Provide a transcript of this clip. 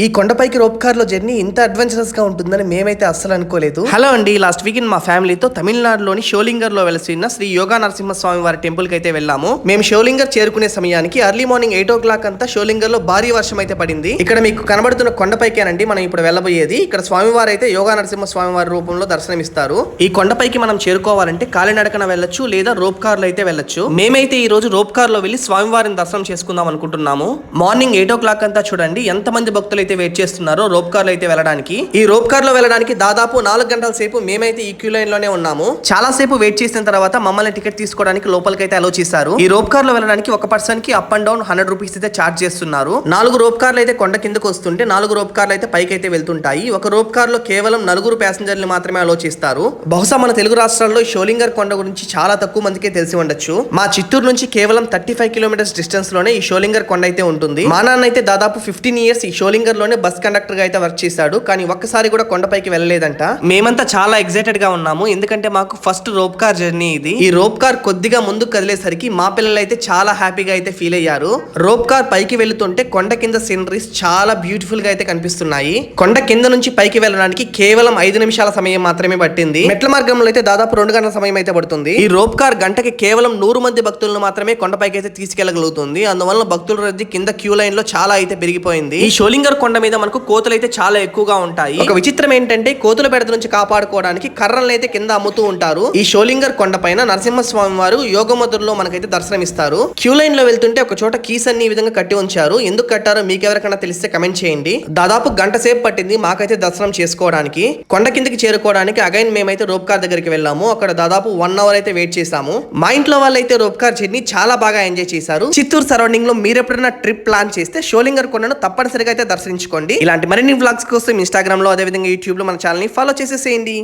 ఈ కొండపైకి rope car లో జర్నీ ఇంత అడ్వెంచరస్ గా ఉంటుందని మేమైతే అస్సలు అనుకోలేదు. హలో అండి, లాస్ట్ వీకెండ్ మా ఫ్యామిలీతో తమిళనాడులోని షోలింగర్ లో వెలసిన శ్రీ యోగా నరసింహస్వామి వారి టెంపుల్ కి అయితే వెళ్ళాము. మేము షోలింగర్ చేరుకునే సమయానికి ఎర్లీ మార్నింగ్ 8 o'clock అంతా షోలింగర్ లో భారీ వర్షం అయితే పడింది. ఇక్కడ మీకు కనబడుతున్న కొండపైకేనండి మనం ఇప్పుడు వెళ్ళబోయేది. ఇక్కడ స్వామివారు అయితే యోగా నరసింహ స్వామి వారి రూపంలో దర్శనమిస్తారు. ఈ కొండపైకి మనం చేరుకోవాలంటే కాలినడకన వెళ్ళొచ్చు లేదా రోప్ కార్ లో అయితే వెళ్ళొచ్చు. మేమైతే ఈ రోజు రోప్ కార్ లో వెళ్లి స్వామివారిని దర్శనం చేసుకుందాం అనుకుంటున్నాము. మార్నింగ్ 8 o'clock అంతా చూడండి ఎంత మంది భక్తులు అయితే వెయిట్ చేస్తున్నారో రోప్ కార్ లో అయితే వెళ్ళడానికి. ఈ రోప్ కార్ లో వెళ్ళడానికి దాదాపు 4 గంటల సేపు మేమైతే ఈ క్యూ లైన్ లోనే ఉన్నాము. చాలా సేపు వెయిట్ చేసిన తర్వాత మమ్మల్ని టికెట్ తీసుకోవడానికి లోపలికి అయితే అలో చేశారు. ఈ రోప్ కార్ లో వెళ్ళడానికి ఒక పర్సన్ కి అప్ అండ్ డౌన్ 100 రూపీస్ అయితే చార్జ్ చేస్తున్నారు. 4 రోప్ కార్లు అయితే కొండ కిందకు వస్తుంటే 4 రోప్ కార్లు అయితే పైకి అయితే వెళ్తుంటాయి. ఒక రోప్ కార్ లో కేవలం 4 ప్యాసింజర్లు మాత్రమే అలో చేస్తారు. బహుశా మన తెలుగు రాష్ట్రాల్లో షోలింగర్ కొండ గురించి చాలా తక్కువ మందికే తెలిసి ఉండొచ్చు. మా చిత్తూరు నుంచి కేవలం 35 కిలోమీటర్స్ డిస్టెన్స్ లోనే ఈ షోలింగర్ కొండ అయితే ఉంటుంది. మా నాన్న అయితే దాదాపు 15 years ఈ షోలింగర్ లోనే బస్ కండక్టర్ గా అయితే వర్క్ చేశాడు. కానీ ఒక్కసారి కూడా కొండపైకి వెళ్ళలేదంట. మేమంతా చాలా ఎక్సైటెడ్ గా ఉన్నాము, ఎందుకంటే మాకు ఫస్ట్ రోప్ కార్ జర్నీ ఇది. ఈ రోప్ కార్ కొద్దిగా ముందుకు కదిలేసరికి మా పిల్లలు అయితే చాలా హ్యాపీగా అయితే ఫీల్ అయ్యారు. రోప్ కార్ పైకి వెళ్తుంటే కొండ కింద సీనరీస్ చాలా బ్యూటిఫుల్ గా అయితే కనిపిస్తున్నాయి. కొండ కింద నుంచి పైకి వెళ్ళడానికి కేవలం 5 నిమిషాల సమయం మాత్రమే పట్టింది. మెట్ల మార్గంలో అయితే దాదాపు 2 గంటల సమయం అయితే పడుతుంది. ఈ రోప్ కార్ గంటకి కేవలం 100 మంది భక్తులను మాత్రమే కొండపైకి అయితే తీసుకెళ్లగలుగుతుంది. అందువల్ల భక్తుల రద్దీ కింద క్యూ లైన్ లో చాలా అయితే పెరిగిపోయింది. ఈ షోలింగర్ కొండ మీద మనకు కోతులు అయితే చాలా ఎక్కువగా ఉంటాయి. ఒక విచిత్రం ఏంటంటే కోతుల బెడద నుంచి కాపాడుకోవడానికి కర్రలను అయితే కింద అమ్ముతూ ఉంటారు. ఈ షోలింగర్ కొండ పైన నరసింహస్వామి వారు యోగ ముద్రలో మనకైతే దర్శనమిస్తారు. క్యూ లైన్ లో వెళ్తుంటే ఒక చోట కీస్ అన్ని ఈ విధంగా కట్టి ఉంచారు. ఎందుకు కట్టారో మీకు ఎవరికైనా తెలిస్తే కమెంట్ చేయండి. దాదాపు గంట సేపు పట్టింది మాకైతే దర్శనం చేసుకోవడానికి. కొండ కిందకి చేరుకోవడానికి అగైన్ మేమైతే రోప్ కార్ దగ్గరికి వెళ్ళాము. అక్కడ దాదాపు 1 hour అయితే వెయిట్ చేసాము. మా ఇంట్లో వాళ్ళైతే రోప్ కార్ జర్నీ చాలా బాగా ఎంజాయ్ చేశారు. చిత్తూరు సరౌండింగ్ లో మీరు ఎప్పుడైనా ట్రిప్ ప్లాన్ చేస్తే షోలింగర్ కొండను తప్పనిసరిగా అయితే దర్శించుకోండి. ఇలాంటి మరిన్ని వ్లాగ్స్ కోసం ఇన్స్టాగ్రామ్ లో అదేవిధంగా యూట్యూబ్ లో మన ఛానల్ ని ఫాలో చేసేసేయండి.